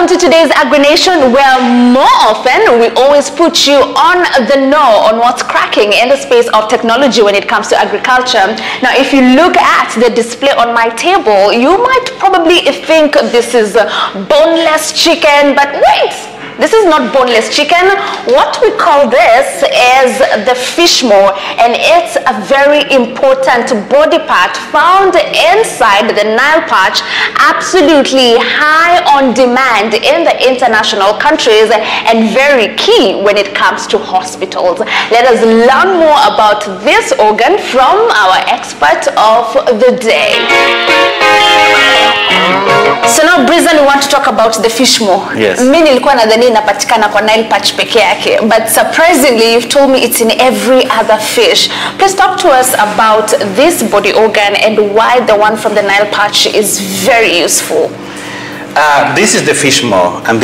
welcome to today's Agri Nation, where more often we always put you on the know on what's cracking in the space of technology when it comes to agriculture. Now, if you look at the display on my table, you might probably think this is boneless chicken, but wait! This is not boneless chicken. What we call this is the fish maw, and it's a very important body part found inside the Nile perch, absolutely high on demand in the international countries and very key when it comes to hospitals. Let us learn more about this organ from our expert of the day. So now, Brizan, we want to talk about the fish maw. Yes. Mimi nilikuwa nadhani inapatikana kwa Nile perch peke yake, but surprisingly you've told me it's in every other fish. Please talk to us about this body organ and why the one from the Nile perch is very useful. This is the fish maw, and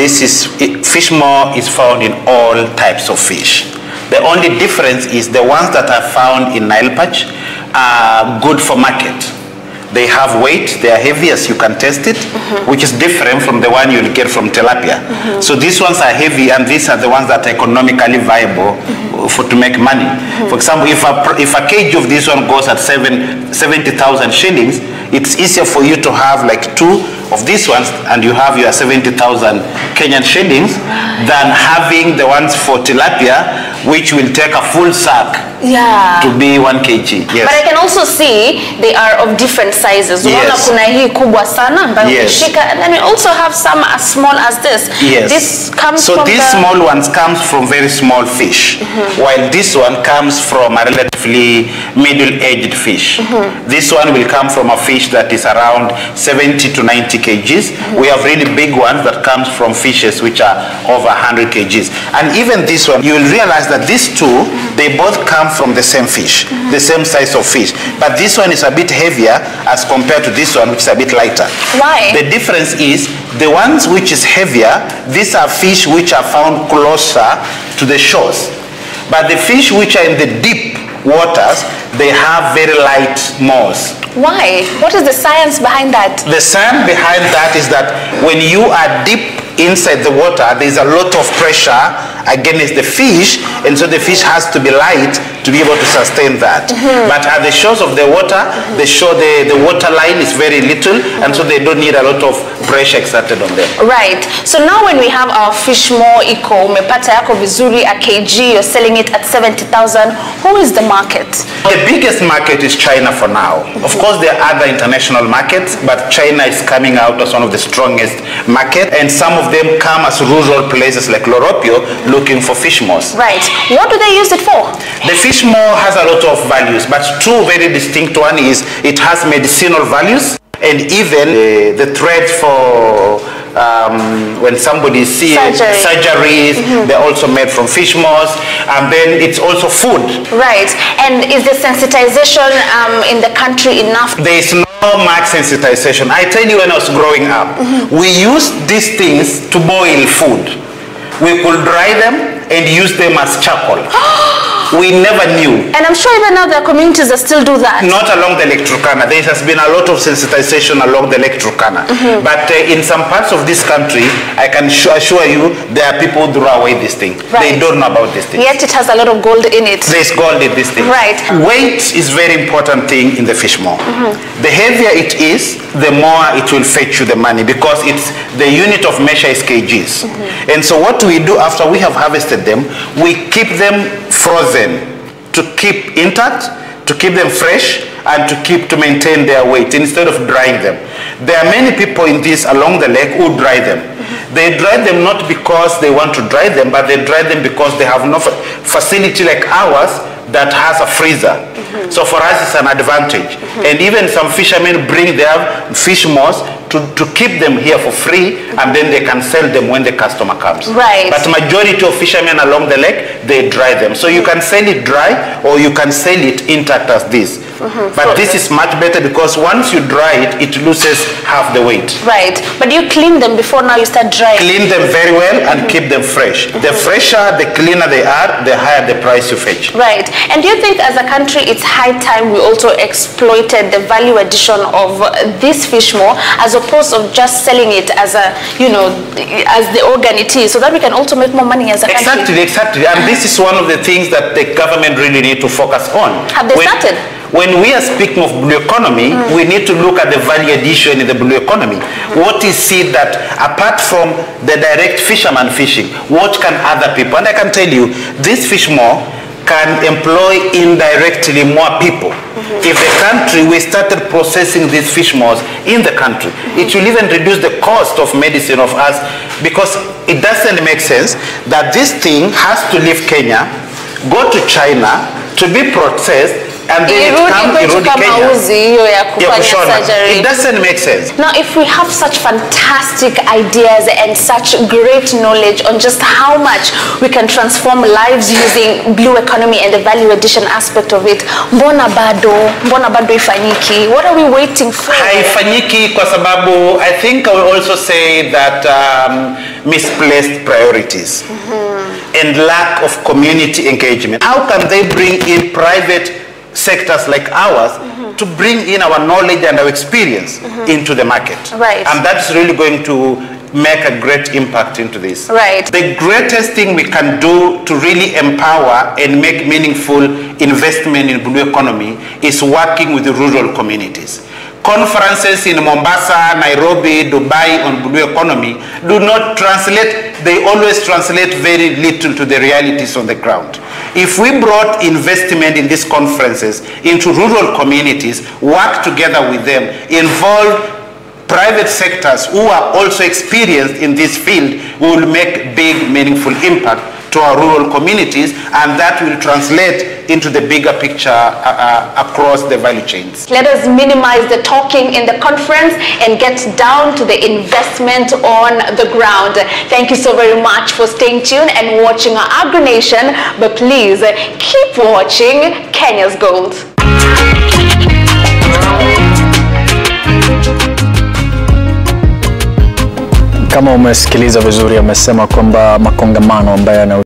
fish maw is found in all types of fish. The only difference is the ones that are found in Nile perch are good for market. They have weight, they are heavy, as you can test it, which is different from the one you'll get from tilapia. So these ones are heavy, and these are the ones that are economically viable to make money. For example, if a kg of this one goes at 70,000 shillings, it's easier for you to have like 2 of these ones and you have your 70,000 Kenyan shillings than having the ones for tilapia, which will take a full sack to be 1 kg. Yes. But I can also see they are of different sizes. Yes. Yes. And then we also have some as small as this. Yes. This comes so from these small ones comes from very small fish, while this one comes from a relatively middle-aged fish. This one will come from a fish that is around 70 to 90 kgs. We have really big ones that comes from fishes which are over 100 kgs. And even this one, you will realize that these two, they both come from the same fish, the same size of fish. But this one is a bit heavier as compared to this one, which is a bit lighter. Why? The difference is the ones which is heavier, these are fish which are found closer to the shores. But the fish which are in the deep waters, they have very light maws. Why? What is the science behind that? The science behind that is that when you are deep inside the water, there's a lot of pressure against the fish, and so the fish has to be light to be able to sustain that. But at the shores of the water, the water line is very little, and so they don't need a lot of pressure exerted on them. Right. So now when we have our fish maw iko umepata yako vizuri a kg, you're selling it at 70,000. Who is the market? The biggest market is China for now. Of course, there are other international markets, but China is coming out as one of the strongest markets, and some of them come as rural places like Loropio looking for fish maws. Right. What do they use it for? The fish maw has a lot of values, but 2 very distinct. One is it has medicinal values, and even the threads for when somebody sees surgeries, they're also made from fish maws, and then it's also food. Right. And is the sensitization in the country enough? There is no much sensitization. I tell you, when I was growing up, we used these things to boil food. We could dry them and use them as charcoal. We never knew. And I'm sure even now there are communities that still do that. Not along the Lake Turkana. There has been a lot of sensitization along the Lake Turkana. But in some parts of this country, I can assure you, there are people who throw away this thing. Right. They don't know about this thing. Yet it has a lot of gold in it. There's gold in this thing. Right. Weight is very important thing in the fish maw. The heavier it is, the more it will fetch you the money, because it's the unit of measure is kgs. And so what we do after we have harvested them, we keep them frozen to keep intact, to keep them fresh, and to maintain their weight instead of drying them. There are many people in this along the lake who dry them. They dry them not because they want to dry them, but they dry them because they have no facility like ours that has a freezer. So for us it's an advantage. And even some fishermen bring their fish maws to keep them here for free, and then they can sell them when the customer comes. Right. But majority of fishermen along the lake, they dry them. So you can sell it dry, or you can sell it intact as this. But this is much better because once you dry it, it loses half the weight. Right. But you clean them before now you start drying? Clean them very well and keep them fresh. The fresher, the cleaner they are, the higher the price you fetch. Right. And do you think as a country it's high time we also exploited the value addition of this fish more as opposed to just selling it as a, you know, as the organ it is, so that we can also make more money as a country? Exactly. And this is one of the things that the government really need to focus on. Have they started? When we are speaking of blue economy, we need to look at the value addition in the blue economy. What is it that, apart from the direct fisherman fishing, what can other people, and I can tell you, this fish more can employ indirectly more people. If the country, we started processing these fish mores in the country, it will even reduce the cost of medicine of us, because it doesn't make sense that this thing has to leave Kenya, go to China to be processed, and then it comes to Kenya. It doesn't make sense. Now, if we have such fantastic ideas and such great knowledge on just how much we can transform lives using blue economy and the value addition aspect of it, mbona bado ifanyiki? What are we waiting for? Haifanyiki kwa sababu, I think I will also say that misplaced priorities and lack of community engagement. How can they bring in private sectors like ours to bring in our knowledge and our experience into the market? Right. And that's really going to make a great impact into this. Right. The greatest thing we can do to really empower and make meaningful investment in blue economy is working with the rural communities. Conferences in Mombasa, Nairobi, Dubai on blue economy do not translate, they always translate very little to the realities on the ground. If we brought investment in these conferences into rural communities, work together with them, involve private sectors who are also experienced in this field, we will make big, meaningful impact to our rural communities, and that will translate into the bigger picture across the value chains. Let us minimize the talking in the conference and get down to the investment on the ground. Thank you so very much for staying tuned and watching our Agri Nation, but please keep watching Kenya's Gold. Kama umesikiliza vizuri, amesema kwamba makongamano ambayo